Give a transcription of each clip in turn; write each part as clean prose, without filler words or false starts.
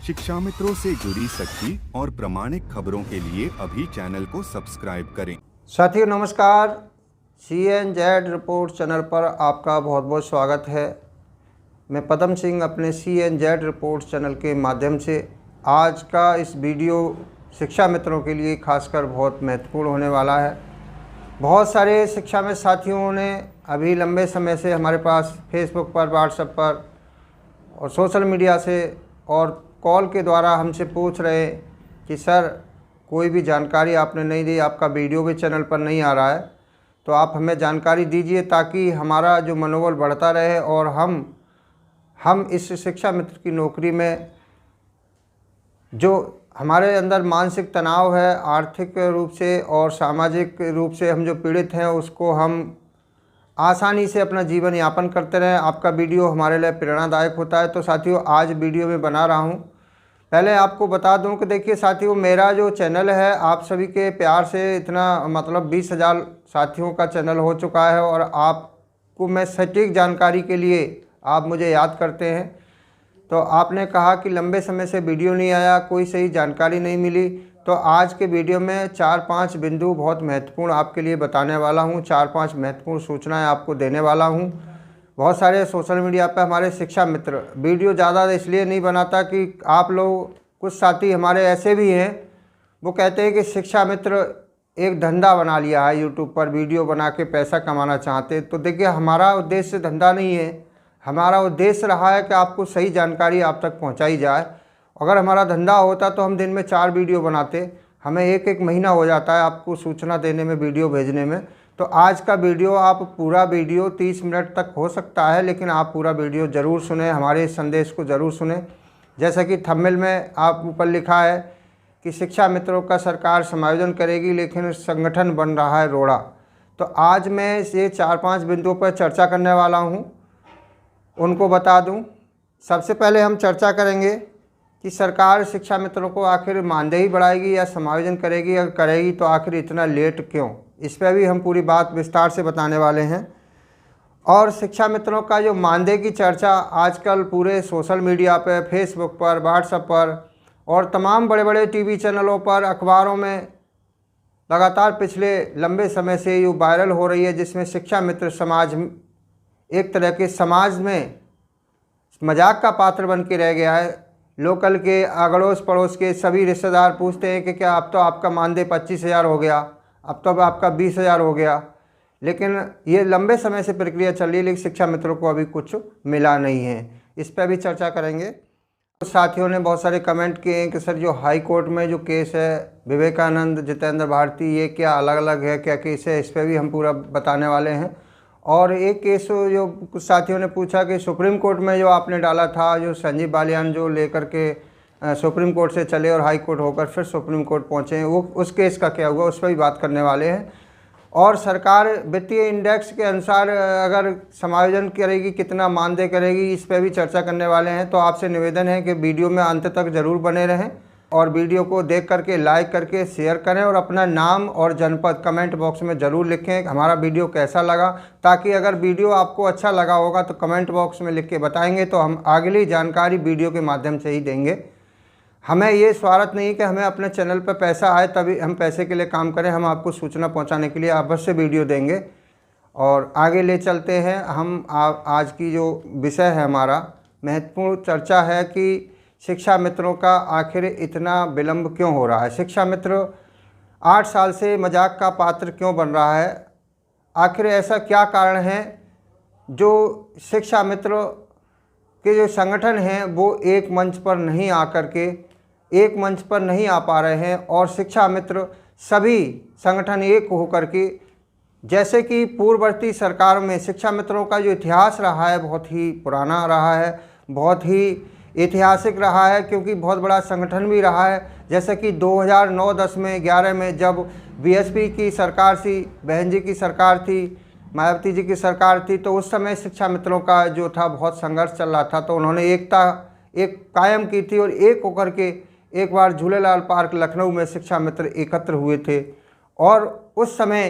शिक्षा मित्रों से जुड़ी सच्ची और प्रामाणिक खबरों के लिए अभी चैनल को सब्सक्राइब करें। साथियों नमस्कार, CNZ रिपोर्ट चैनल पर आपका बहुत बहुत स्वागत है। मैं पदम सिंह अपने CNZ रिपोर्ट चैनल के माध्यम से आज का इस वीडियो शिक्षा मित्रों के लिए खासकर बहुत महत्वपूर्ण होने वाला है। बहुत सारे शिक्षा मित्र साथियों ने अभी लंबे समय से हमारे पास फेसबुक पर, व्हाट्सएप पर और सोशल मीडिया से और कॉल के द्वारा हमसे पूछ रहे कि सर कोई भी जानकारी आपने नहीं दी, आपका वीडियो भी चैनल पर नहीं आ रहा है, तो आप हमें जानकारी दीजिए ताकि हमारा जो मनोबल बढ़ता रहे और हम इस शिक्षा मित्र की नौकरी में जो हमारे अंदर मानसिक तनाव है, आर्थिक रूप से और सामाजिक रूप से हम जो पीड़ित हैं, उसको हम आसानी से अपना जीवन यापन करते रहें। आपका वीडियो हमारे लिए प्रेरणादायक होता है। तो साथियों आज वीडियो में बना रहा हूं। पहले आपको बता दूं कि देखिए साथियों, मेरा जो चैनल है आप सभी के प्यार से इतना 20,000 साथियों का चैनल हो चुका है और आपको मैं सटीक जानकारी के लिए आप मुझे याद करते हैं। तो आपने कहा कि लंबे समय से वीडियो नहीं आया, कोई सही जानकारी नहीं मिली, तो आज के वीडियो में 4-5 बिंदु बहुत महत्वपूर्ण आपके लिए बताने वाला हूं। 4-5 महत्वपूर्ण सूचनाएं आपको देने वाला हूं। बहुत सारे सोशल मीडिया पर हमारे शिक्षा मित्र वीडियो ज़्यादा इसलिए नहीं बनाता कि आप लोग, कुछ साथी हमारे ऐसे भी हैं, वो कहते हैं कि शिक्षा मित्र एक धंधा बना लिया है, यूट्यूब पर वीडियो बना के पैसा कमाना चाहते। तो देखिए हमारा उद्देश्य धंधा नहीं है, हमारा उद्देश्य रहा है कि आपको सही जानकारी आप तक पहुंचाई जाए। अगर हमारा धंधा होता तो हम दिन में 4 वीडियो बनाते, हमें एक महीना हो जाता है आपको सूचना देने में, वीडियो भेजने में। तो आज का वीडियो आप पूरा वीडियो 30 मिनट तक हो सकता है, लेकिन आप पूरा वीडियो ज़रूर सुने, हमारे इस संदेश को ज़रूर सुने। जैसा कि थंबनेल में आप ऊपर लिखा है कि शिक्षा मित्रों का सरकार समायोजन करेगी लेकिन संगठन बन रहा है रोड़ा। तो आज मैं ये 4-5 बिंदुओं पर चर्चा करने वाला हूँ, उनको बता दूँ। सबसे पहले हम चर्चा करेंगे कि सरकार शिक्षा मित्रों को आखिर मानदेय बढ़ाएगी या समायोजन करेगी, अगर करेगी तो आखिर इतना लेट क्यों, इस पर भी हम पूरी बात विस्तार से बताने वाले हैं। और शिक्षा मित्रों का जो मानदेय की चर्चा आजकल पूरे सोशल मीडिया पर, फेसबुक पर, व्हाट्सएप पर और तमाम बड़े बड़े टीवी चैनलों पर, अखबारों में लगातार पिछले लंबे समय से ये वायरल हो रही है, जिसमें शिक्षा मित्र समाज एक तरह के समाज में मजाक का पात्र बन के रह गया है। लोकल के, अड़ोस पड़ोस के सभी रिश्तेदार पूछते हैं कि क्या अब तो आपका मानदेय 25,000 हो गया, अब तो आपका 20,000 हो गया। लेकिन ये लंबे समय से प्रक्रिया चल रही है, लेकिन शिक्षा मित्रों को अभी कुछ मिला नहीं है। इस पर भी चर्चा करेंगे। तो साथियों ने बहुत सारे कमेंट किए हैं कि सर जो हाई कोर्ट में जो केस है विवेकानंद, जितेंद्र भारती, ये क्या अलग अलग है, क्या केस है, इस पर भी हम पूरा बताने वाले हैं। और एक केस जो कुछ साथियों ने पूछा कि सुप्रीम कोर्ट में जो आपने डाला था, जो संजीव बालियान जो लेकर के सुप्रीम कोर्ट से चले और हाई कोर्ट होकर फिर सुप्रीम कोर्ट पहुंचे, वो उस केस का क्या हुआ, उस पर भी बात करने वाले हैं। और सरकार वित्तीय इंडेक्स के अनुसार अगर समायोजन करेगी, कितना मानदेय करेगी, इस पर भी चर्चा करने वाले हैं। तो आपसे निवेदन है कि वीडियो में अंत तक ज़रूर बने रहें और वीडियो को देख करके लाइक करके शेयर करें और अपना नाम और जनपद कमेंट बॉक्स में ज़रूर लिखें हमारा वीडियो कैसा लगा, ताकि अगर वीडियो आपको अच्छा लगा होगा तो कमेंट बॉक्स में लिख के बताएंगे तो हम अगली जानकारी वीडियो के माध्यम से ही देंगे। हमें ये स्वार्थ नहीं कि हमें अपने चैनल पर पैसा आए तभी हम पैसे के लिए काम करें, हम आपको सूचना पहुँचाने के लिए अवश्य वीडियो देंगे। और आगे ले चलते हैं हम। आज की जो विषय है हमारा महत्वपूर्ण चर्चा है कि शिक्षा मित्रों का आखिर इतना विलंब क्यों हो रहा है, शिक्षा मित्र 8 साल से मजाक का पात्र क्यों बन रहा है, आखिर ऐसा क्या कारण है जो शिक्षा मित्र के जो संगठन हैं वो एक मंच पर नहीं आकर के, एक मंच पर नहीं आ पा रहे हैं। और शिक्षा मित्र सभी संगठन एक होकर के, जैसे कि पूर्ववर्ती सरकार में शिक्षा मित्रों का जो इतिहास रहा है बहुत ही पुराना रहा है, बहुत ही ऐतिहासिक रहा है, क्योंकि बहुत बड़ा संगठन भी रहा है। जैसे कि 2009-10 में 11 में जब बीएसपी की सरकार थी, बहन जी की सरकार थी, मायावती जी की सरकार थी, तो उस समय शिक्षा मित्रों का जो था बहुत संघर्ष चल रहा था। तो उन्होंने एकता एक कायम की थी और एक होकर के एक बार झूलेलाल पार्क लखनऊ में शिक्षा मित्र एकत्र हुए थे और उस समय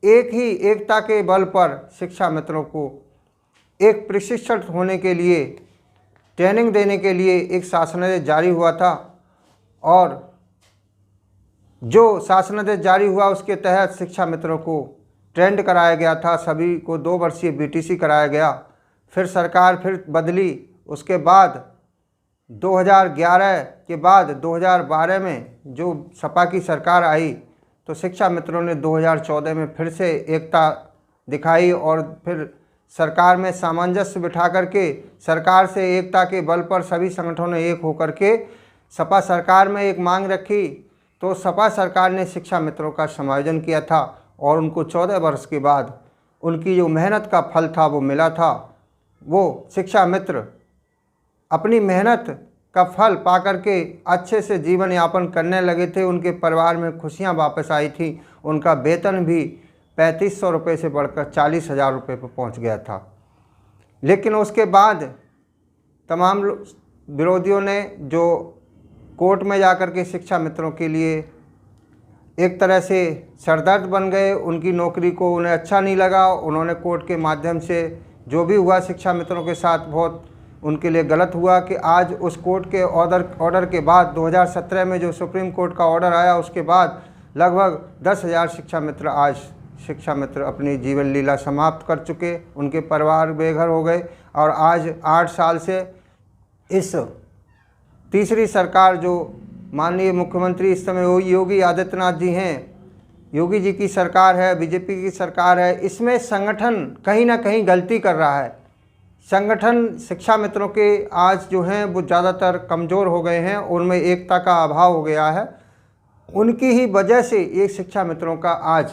एक ही एकता के बल पर शिक्षा मित्रों को एक प्रशिक्षण होने के लिए ट्रेनिंग देने के लिए एक शासनादेश जारी हुआ था और जो शासनादेश जारी हुआ उसके तहत शिक्षा मित्रों को ट्रेंड कराया गया था। सभी को 2 वर्षीय बीटीसी कराया गया। फिर सरकार फिर बदली। उसके बाद 2011 के बाद 2012 में जो सपा की सरकार आई तो शिक्षा मित्रों ने 2014 में फिर से एकता दिखाई और फिर सरकार में सामंजस्य बिठा करके सरकार से एकता के बल पर सभी संगठनों ने एक होकर के सपा सरकार में एक मांग रखी। तो सपा सरकार ने शिक्षा मित्रों का समायोजन किया था और उनको 14 वर्ष के बाद उनकी जो मेहनत का फल था वो मिला था। वो शिक्षा मित्र अपनी मेहनत का फल पा करके अच्छे से जीवन यापन करने लगे थे। उनके परिवार में खुशियां वापस आई थी। उनका वेतन भी 3500 रुपये से बढ़कर 40,000 रुपये पर पहुंच गया था। लेकिन उसके बाद तमाम विरोधियों ने जो कोर्ट में जाकर के शिक्षा मित्रों के लिए एक तरह से सरदर्द बन गए। उनकी नौकरी को उन्हें अच्छा नहीं लगा। उन्होंने कोर्ट के माध्यम से जो भी हुआ शिक्षा मित्रों के साथ बहुत उनके लिए गलत हुआ कि आज उस कोर्ट के ऑर्डर के बाद 2017 में जो सुप्रीम कोर्ट का ऑर्डर आया उसके बाद लगभग 10,000 शिक्षा मित्र अपनी जीवन लीला समाप्त कर चुके। उनके परिवार बेघर हो गए और आज 8 साल से इस तीसरी सरकार जो माननीय मुख्यमंत्री इस समय योगी आदित्यनाथ जी हैं, योगी जी की सरकार है, बीजेपी की सरकार है, इसमें संगठन कहीं ना कहीं गलती कर रहा है। संगठन शिक्षा मित्रों के आज जो हैं वो ज़्यादातर कमज़ोर हो गए हैं, उनमें एकता का अभाव हो गया है। उनकी ही वजह से ये शिक्षा मित्रों का आज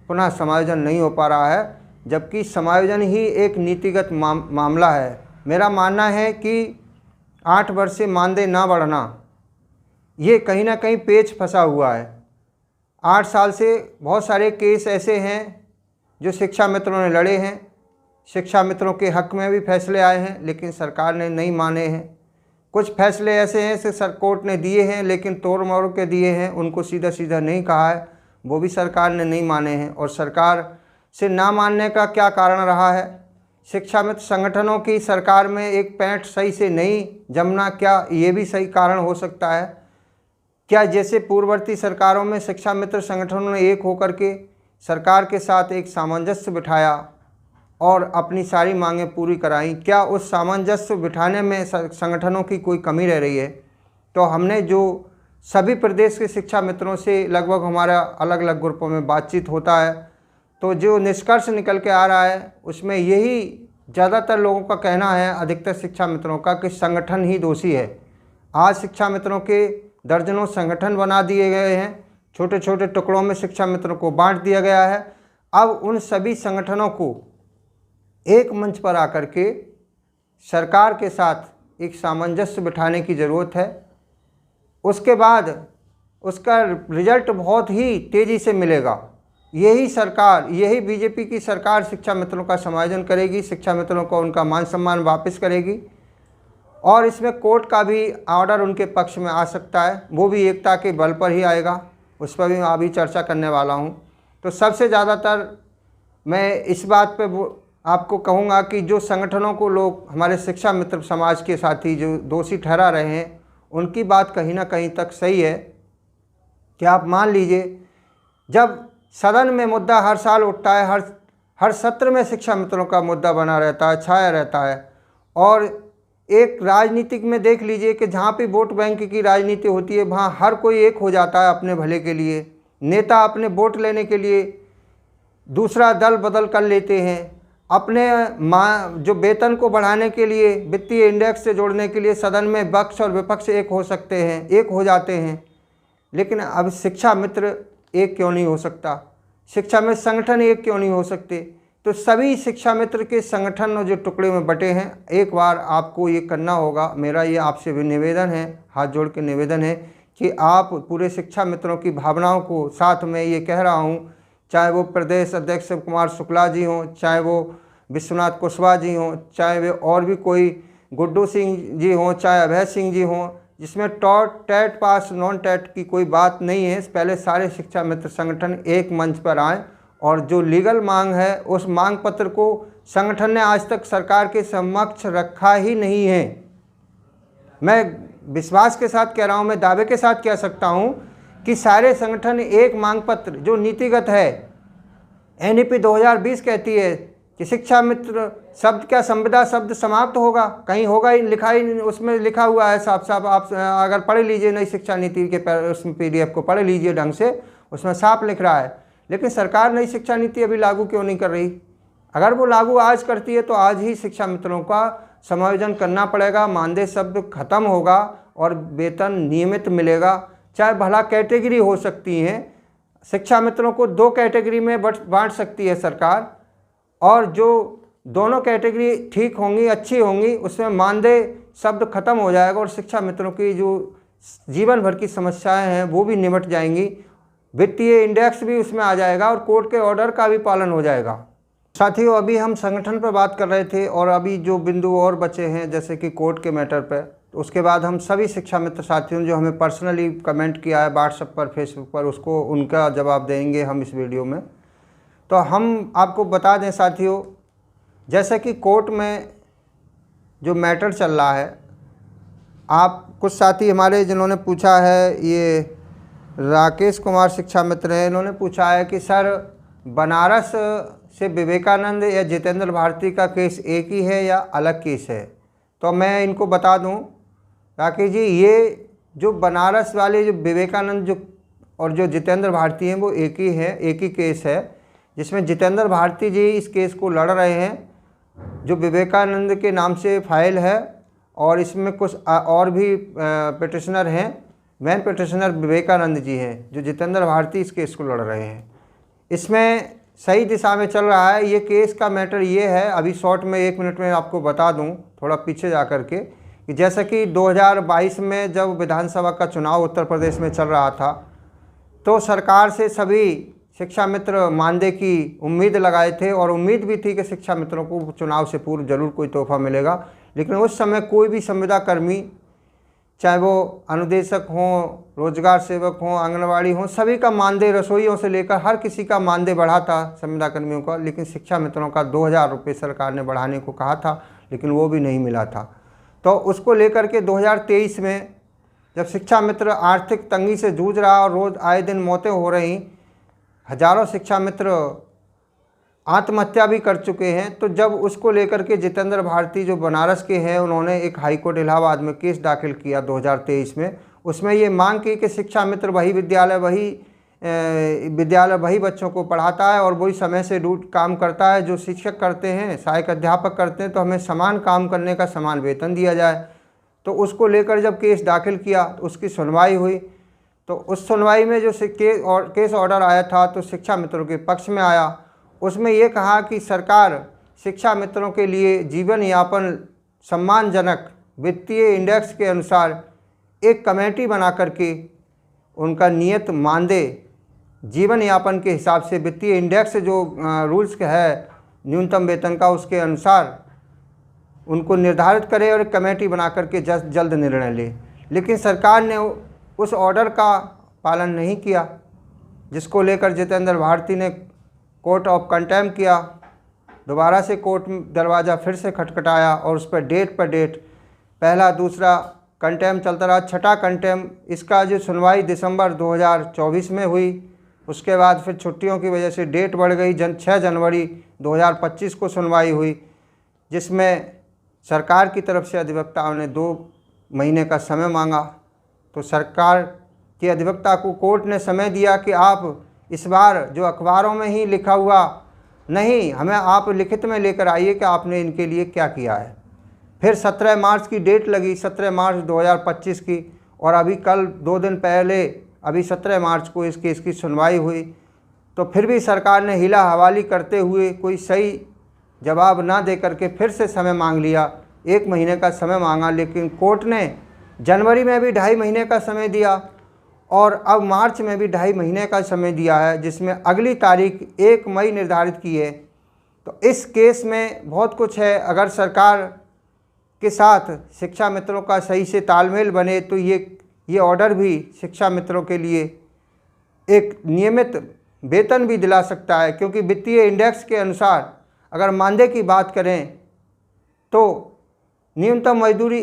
पुनः समायोजन नहीं हो पा रहा है, जबकि समायोजन ही एक नीतिगत मामला है। मेरा मानना है कि 8 वर्ष से मानदेय ना बढ़ना ये कहीं ना कहीं पेच फंसा हुआ है। 8 साल से बहुत सारे केस ऐसे हैं जो शिक्षा मित्रों ने लड़े हैं। शिक्षा मित्रों के हक में भी फैसले आए हैं लेकिन सरकार ने नहीं माने हैं। कुछ फैसले ऐसे हैं कि कोर्ट ने दिए हैं लेकिन तोड़ मोड़ के दिए हैं, उनको सीधा सीधा नहीं कहा है, वो भी सरकार ने नहीं माने हैं। और सरकार से ना मानने का क्या कारण रहा है? शिक्षा मित्र संगठनों की सरकार में एक पैंट सही से नहीं जमना, क्या ये भी सही कारण हो सकता है? क्या जैसे पूर्ववर्ती सरकारों में शिक्षा मित्र संगठनों ने एक होकर के सरकार के साथ एक सामंजस्य बिठाया और अपनी सारी मांगें पूरी कराई, क्या उस सामंजस्य बिठाने में संगठनों की कोई कमी रह रही है? तो हमने जो सभी प्रदेश के शिक्षा मित्रों से लगभग हमारा अलग अलग ग्रुपों में बातचीत होता है, तो जो निष्कर्ष निकल के आ रहा है उसमें यही ज़्यादातर लोगों का कहना है, अधिकतर शिक्षा मित्रों का, कि संगठन ही दोषी है। आज शिक्षा मित्रों के दर्जनों संगठन बना दिए गए हैं, छोटे छोटे टुकड़ों में शिक्षा मित्रों को बांट दिया गया है। अब उन सभी संगठनों को एक मंच पर आकर के सरकार के साथ एक सामंजस्य बिठाने की ज़रूरत है। उसके बाद उसका रिजल्ट बहुत ही तेज़ी से मिलेगा। यही सरकार, यही बीजेपी की सरकार शिक्षा मित्रों का समायोजन करेगी, शिक्षा मित्रों को उनका मान सम्मान वापस करेगी और इसमें कोर्ट का भी ऑर्डर उनके पक्ष में आ सकता है, वो भी एकता के बल पर ही आएगा। उस पर भी मैं अभी चर्चा करने वाला हूँ। तो सबसे ज़्यादातर मैं इस बात पे आपको कहूँगा कि जो संगठनों को लोग हमारे शिक्षा मित्र समाज के साथी जो दोषी ठहरा रहे हैं, उनकी बात कहीं ना कहीं तक सही है कि आप मान लीजिए जब सदन में मुद्दा हर साल उठता है, हर सत्र में शिक्षा मित्रों का मुद्दा बना रहता है, छाया रहता है, और एक राजनीतिक में देख लीजिए कि जहाँ पे वोट बैंक की राजनीति होती है वहाँ हर कोई एक हो जाता है अपने भले के लिए। नेता अपने वोट लेने के लिए दूसरा दल बदल कर लेते हैं, अपने जो वेतन को बढ़ाने के लिए, वित्तीय इंडेक्स से जोड़ने के लिए सदन में पक्ष और विपक्ष एक हो सकते हैं, एक हो जाते हैं। लेकिन अब शिक्षा मित्र एक क्यों नहीं हो सकता? शिक्षा में संगठन एक क्यों नहीं हो सकते? तो सभी शिक्षा मित्र के संगठन जो टुकड़े में बटे हैं, एक बार आपको ये करना होगा। मेरा ये आपसे भी निवेदन है, हाथ जोड़ के निवेदन है कि आप पूरे शिक्षा मित्रों की भावनाओं को साथ में ये कह रहा हूँ, चाहे वो प्रदेश अध्यक्ष शिव कुमार शुक्ला जी हों, चाहे वो विश्वनाथ कुशवाहा जी हों, चाहे वे और भी कोई गुड्डू सिंह जी हों, चाहे अभय सिंह जी हों, जिसमें टेट पास नॉन टेट की कोई बात नहीं है। पहले सारे शिक्षा मित्र संगठन एक मंच पर आएँ और जो लीगल मांग है उस मांग पत्र को संगठन ने आज तक सरकार के समक्ष रखा ही नहीं है। मैं विश्वास के साथ कह रहा हूँ, मैं दावे के साथ कह सकता हूँ कि सारे संगठन एक मांग पत्र जो नीतिगत है, NEP 2020 कहती है कि शिक्षा मित्र शब्द क्या संविदा शब्द समाप्त होगा, कहीं होगा ही, लिखा ही, उसमें लिखा हुआ है साफ साफ। आप अगर पढ़ लीजिए नई शिक्षा नीति के उसमें PDF को पढ़ लीजिए ढंग से, उसमें साफ लिख रहा है। लेकिन सरकार नई शिक्षा नीति अभी लागू क्यों नहीं कर रही? अगर वो लागू आज करती है तो आज ही शिक्षा मित्रों का समायोजन करना पड़ेगा, मानदेय शब्द खत्म होगा और वेतन नियमित मिलेगा। चाहे भला कैटेगरी हो सकती हैं, शिक्षा मित्रों को 2 कैटेगरी में बांट सकती है सरकार, और जो दोनों कैटेगरी ठीक होंगी, अच्छी होंगी, उसमें मानदेय शब्द खत्म हो जाएगा और शिक्षा मित्रों की जो जीवन भर की समस्याएं हैं वो भी निमट जाएंगी। वित्तीय इंडेक्स भी उसमें आ जाएगा और कोर्ट के ऑर्डर का भी पालन हो जाएगा। साथियों, अभी हम संगठन पर बात कर रहे थे और अभी जो बिंदु और बचे हैं जैसे कि कोर्ट के मैटर पर, तो उसके बाद हम सभी शिक्षा मित्र साथियों जो हमें पर्सनली कमेंट किया है व्हाट्सएप पर, फेसबुक पर, उसको उनका जवाब देंगे हम इस वीडियो में। तो हम आपको बता दें साथियों, जैसे कि कोर्ट में जो मैटर चल रहा है, आप कुछ साथी हमारे जिन्होंने पूछा है, ये राकेश कुमार शिक्षा मित्र हैं, इन्होंने पूछा है कि सर बनारस से विवेकानंद या जितेंद्र भारती का केस एक ही है या अलग केस है? तो मैं इनको बता दूं राकेश जी, ये जो बनारस वाले जो विवेकानंद जो और जो जितेंद्र भारती हैं वो एक ही है, एक ही केस है, जिसमें जितेंद्र भारती जी इस केस को लड़ रहे हैं जो विवेकानंद के नाम से फाइल है, और इसमें कुछ और भी पिटिशनर हैं। मेन पिटिशनर विवेकानंद जी हैं, जो जितेंद्र भारती इस केस को लड़ रहे हैं। इसमें सही दिशा में चल रहा है। ये केस का मैटर ये है, अभी शॉर्ट में 1 मिनट में आपको बता दूं, थोड़ा पीछे जा कर के, कि जैसे कि 2022 में जब विधानसभा का चुनाव उत्तर प्रदेश में चल रहा था, तो सरकार से सभी शिक्षा मित्र मानदेय की उम्मीद लगाए थे और उम्मीद भी थी कि शिक्षा मित्रों को चुनाव से पूर्व जरूर कोई तोहफा मिलेगा। लेकिन उस समय कोई भी संविदा कर्मी, चाहे वो अनुदेशक हों, रोजगार सेवक हों, आंगनवाड़ी हों, सभी का मानदेय, रसोइयों से लेकर हर किसी का मानदेय बढ़ा था संविदा कर्मियों का। लेकिन शिक्षा मित्रों का 2000 रुपये सरकार ने बढ़ाने को कहा था, लेकिन वो भी नहीं मिला था। तो उसको लेकर के 2023 में जब शिक्षा मित्र आर्थिक तंगी से जूझ रहा और रोज़ आए दिन मौतें हो रही, हजारों शिक्षा मित्र आत्महत्या भी कर चुके हैं, तो जब उसको लेकर के जितेंद्र भारती जो बनारस के हैं, उन्होंने एक हाईकोर्ट इलाहाबाद में केस दाखिल किया 2023 में। उसमें ये मांग की कि शिक्षा मित्र वही विद्यालय वही बच्चों को पढ़ाता है और वही समय से काम करता है जो शिक्षक करते हैं, सहायक अध्यापक करते हैं, तो हमें समान काम करने का समान वेतन दिया जाए। तो उसको लेकर जब केस दाखिल किया तो उसकी सुनवाई हुई, तो उस सुनवाई में जो केस ऑर्डर आया था तो शिक्षा मित्रों के पक्ष में आया। उसमें ये कहा कि सरकार शिक्षा मित्रों के लिए जीवन यापन सम्मानजनक वित्तीय इंडेक्स के अनुसार एक कमेटी बना करके उनका नियत मानदेय जीवन यापन के हिसाब से वित्तीय इंडेक्स जो रूल्स है न्यूनतम वेतन का, उसके अनुसार उनको निर्धारित करे और एक कमेटी बना करके जल्द निर्णय ले। लेकिन सरकार ने उस ऑर्डर का पालन नहीं किया, जिसको लेकर जितेंद्र भारती ने कोर्ट ऑफ कंटेम्प्ट किया। दोबारा से कोर्ट दरवाज़ा फिर से खटखटाया और उस पर डेट पहला दूसरा कंटेम्प्ट चलता रहा, छठा कंटेम्प्ट। इसका जो सुनवाई दिसंबर 2024 में हुई, उसके बाद फिर छुट्टियों की वजह से डेट बढ़ गई, 6 जनवरी 2025 को सुनवाई हुई, जिसमें सरकार की तरफ से अधिवक्ताओं ने 2 महीने का समय मांगा। तो सरकार के अधिवक्ता को कोर्ट ने समय दिया कि आप इस बार जो अखबारों में ही लिखा हुआ नहीं, हमें आप लिखित में लेकर आइए कि आपने इनके लिए क्या किया है। फिर 17 मार्च की डेट लगी, 17 मार्च 2025 की, और अभी कल 2 दिन पहले अभी 17 मार्च को इस केस की सुनवाई हुई। तो फिर भी सरकार ने हिला हवाली करते हुए कोई सही जवाब ना दे करके फिर से समय मांग लिया, 1 महीने का समय मांगा। लेकिन कोर्ट ने जनवरी में भी 2.5 महीने का समय दिया और अब मार्च में भी 2.5 महीने का समय दिया है, जिसमें अगली तारीख 1 मई निर्धारित की है। तो इस केस में बहुत कुछ है। अगर सरकार के साथ शिक्षा मित्रों का सही से तालमेल बने तो ये ऑर्डर भी शिक्षा मित्रों के लिए एक नियमित वेतन भी दिला सकता है, क्योंकि वित्तीय इंडेक्स के अनुसार अगर मानदेय की बात करें तो न्यूनतम मजदूरी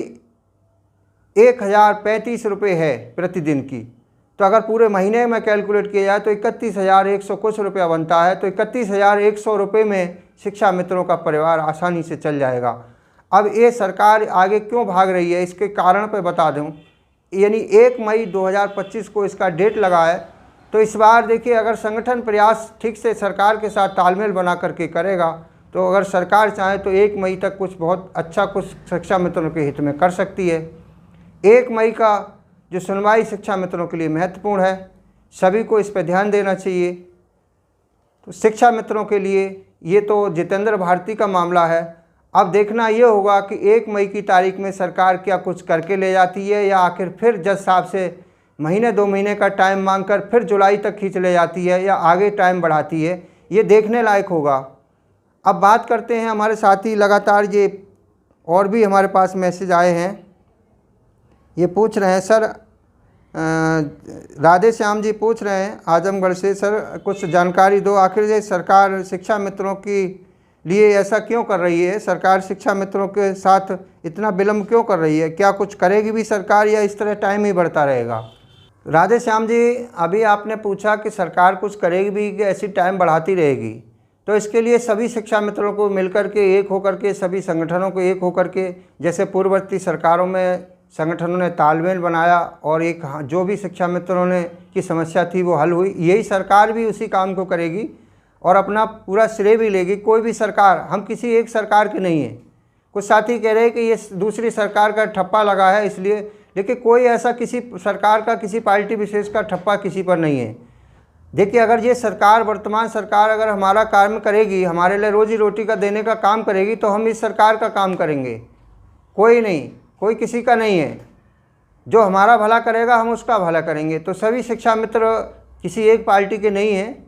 1035 रुपये है प्रतिदिन की। तो अगर पूरे महीने में कैलकुलेट किया जाए तो 31,100 कुछ रुपया बनता है। तो 31,100 रुपये में शिक्षा मित्रों का परिवार आसानी से चल जाएगा। अब ये सरकार आगे क्यों भाग रही है, इसके कारण पे बता दूं। यानी 1 मई 2025 को इसका डेट लगा है। तो इस बार देखिए, अगर संगठन प्रयास ठीक से सरकार के साथ तालमेल बना करके करेगा तो अगर सरकार चाहे तो 1 मई तक कुछ बहुत अच्छा कुछ शिक्षा मित्रों के हित में कर सकती है। 1 मई का जो सुनवाई शिक्षा मित्रों के लिए महत्वपूर्ण है, सभी को इस पर ध्यान देना चाहिए। तो शिक्षा मित्रों के लिए ये तो जितेंद्र भारती का मामला है। अब देखना ये होगा कि 1 मई की तारीख में सरकार क्या कुछ करके ले जाती है, या आखिर फिर जज साहब से महीने 2 महीने का टाइम मांगकर फिर जुलाई तक खींच ले जाती है, या आगे टाइम बढ़ाती है। ये देखने लायक होगा। अब बात करते हैं, हमारे साथी लगातार ये और भी हमारे पास मैसेज आए हैं। ये पूछ रहे हैं सर, राधे श्याम जी पूछ रहे हैं आजमगढ़ से, सर कुछ जानकारी दो, आखिर ये सरकार शिक्षा मित्रों की लिए ऐसा क्यों कर रही है? सरकार शिक्षा मित्रों के साथ इतना विलम्ब क्यों कर रही है? क्या कुछ करेगी भी सरकार, या इस तरह टाइम ही बढ़ता रहेगा? राधे श्याम जी, अभी आपने पूछा कि सरकार कुछ करेगी भी कि ऐसी टाइम बढ़ाती रहेगी। तो इसके लिए सभी शिक्षा मित्रों को मिलकर के, एक होकर के, सभी संगठनों को एक होकर के, जैसे पूर्ववर्ती सरकारों में संगठनों ने तालमेल बनाया और एक जो भी शिक्षा मित्रों ने की समस्या थी वो हल हुई, यही सरकार भी उसी काम को करेगी और अपना पूरा श्रेय भी लेगी। कोई भी सरकार, हम किसी एक सरकार के नहीं हैं। कुछ साथी कह रहे हैं कि ये दूसरी सरकार का ठप्पा लगा है इसलिए, लेकिन कोई ऐसा किसी सरकार का, किसी पार्टी विशेष का ठप्पा किसी पर नहीं है। देखिए, अगर ये सरकार, वर्तमान सरकार अगर हमारा काम करेगी, हमारे लिए रोजी रोटी का देने का काम करेगी, तो हम इस सरकार का काम करेंगे। कोई नहीं, कोई किसी का नहीं है। जो हमारा भला करेगा हम उसका भला करेंगे। तो सभी शिक्षा मित्र किसी एक पार्टी के नहीं हैं।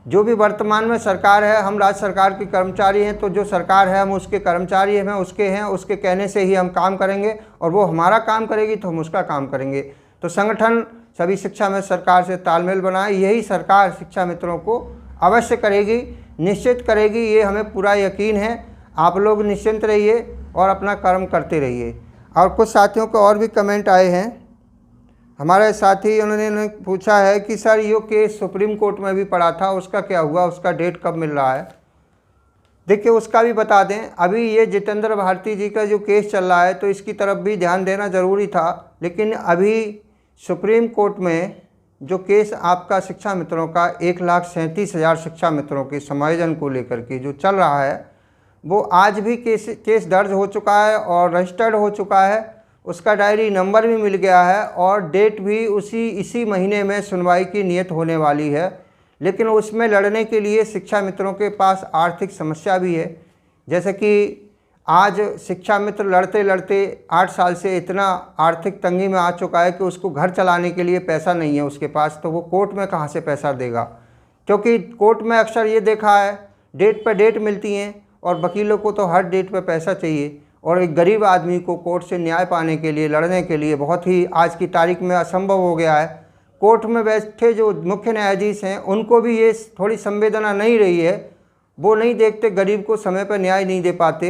जो भी वर्तमान में सरकार है, हम राज्य सरकार के कर्मचारी हैं, तो जो सरकार है हम उसके कर्मचारी हैं, उसके हैं, उसके कहने से ही हम काम करेंगे, और वो हमारा काम करेगी तो हम उसका काम करेंगे। तो संगठन सभी शिक्षा में सरकार से तालमेल बनाए, यही सरकार शिक्षा मित्रों को अवश्य करेगी, निश्चित करेगी, ये हमें पूरा यकीन है। आप लोग निश्चिंत रहिए और अपना कर्म करते रहिए। और कुछ साथियों को और भी कमेंट आए हैं। हमारे साथी उन्होंने पूछा है कि सर ये केस सुप्रीम कोर्ट में भी पड़ा था, उसका क्या हुआ, उसका डेट कब मिल रहा है? देखिए, उसका भी बता दें। अभी ये जितेंद्र भारती जी का जो केस चल रहा है, तो इसकी तरफ भी ध्यान देना ज़रूरी था। लेकिन अभी सुप्रीम कोर्ट में जो केस आपका शिक्षा मित्रों का 1,37,000 शिक्षा मित्रों के समायोजन को लेकर के जो चल रहा है, वो आज भी केस दर्ज हो चुका है और रजिस्टर्ड हो चुका है। उसका डायरी नंबर भी मिल गया है और डेट भी इसी महीने में सुनवाई की नियत होने वाली है। लेकिन उसमें लड़ने के लिए शिक्षा मित्रों के पास आर्थिक समस्या भी है। जैसे कि आज शिक्षा मित्र लड़ते लड़ते 8 साल से इतना आर्थिक तंगी में आ चुका है कि उसको घर चलाने के लिए पैसा नहीं है उसके पास, तो वो कोर्ट में कहाँ से पैसा देगा? क्योंकि कोर्ट में अक्सर ये देखा है, डेट पर डेट मिलती हैं और वकीलों को तो हर डेट पर पैसा चाहिए, और एक गरीब आदमी को कोर्ट से न्याय पाने के लिए, लड़ने के लिए बहुत ही आज की तारीख में असंभव हो गया है। कोर्ट में बैठे जो मुख्य न्यायाधीश हैं उनको भी ये थोड़ी संवेदना नहीं रही है। वो नहीं देखते, गरीब को समय पर न्याय नहीं दे पाते,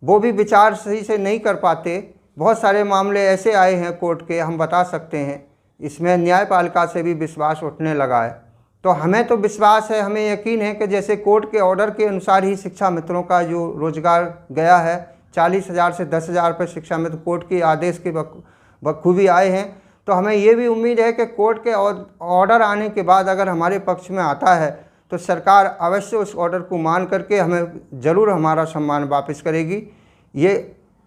वो भी विचार सही से नहीं कर पाते। बहुत सारे मामले ऐसे आए हैं कोर्ट के, हम बता सकते हैं। इसमें न्यायपालिका से भी विश्वास उठने लगा है। तो हमें तो विश्वास है, हमें यकीन है कि जैसे कोर्ट के ऑर्डर के अनुसार ही शिक्षा मित्रों का जो रोजगार गया है, 40,000 से 10,000 रुपये शिक्षा मित्र कोर्ट के आदेश के बखूबी आए हैं। तो हमें ये भी उम्मीद है कि कोर्ट के ऑर्डर आने के बाद अगर हमारे पक्ष में आता है तो सरकार अवश्य उस ऑर्डर को मान करके हमें ज़रूर हमारा सम्मान वापस करेगी।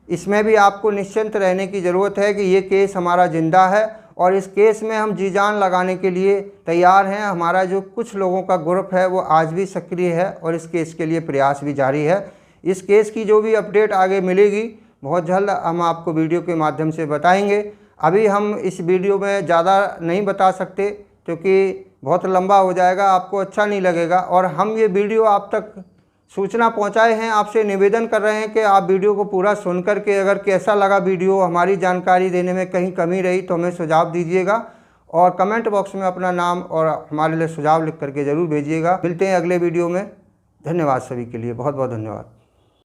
इसमें भी आपको निश्चिंत रहने की ज़रूरत है कि ये केस हमारा ज़िंदा है और इस केस में हम जी जान लगाने के लिए तैयार हैं। हमारा जो कुछ लोगों का ग्रुप है वो आज भी सक्रिय है और इस केस के लिए प्रयास भी जारी है। इस केस की जो भी अपडेट आगे मिलेगी बहुत जल्द हम आपको वीडियो के माध्यम से बताएंगे। अभी हम इस वीडियो में ज़्यादा नहीं बता सकते क्योंकि बहुत लंबा हो जाएगा, आपको अच्छा नहीं लगेगा। और हम ये वीडियो आप तक सूचना पहुंचाए हैं, आपसे निवेदन कर रहे हैं कि आप वीडियो को पूरा सुन करके अगर कैसा लगा वीडियो, हमारी जानकारी देने में कहीं कमी रही तो हमें सुझाव दीजिएगा और कमेंट बॉक्स में अपना नाम और हमारे लिए सुझाव लिख करके ज़रूर भेजिएगा। मिलते हैं अगले वीडियो में। धन्यवाद सभी के लिए, बहुत बहुत धन्यवाद।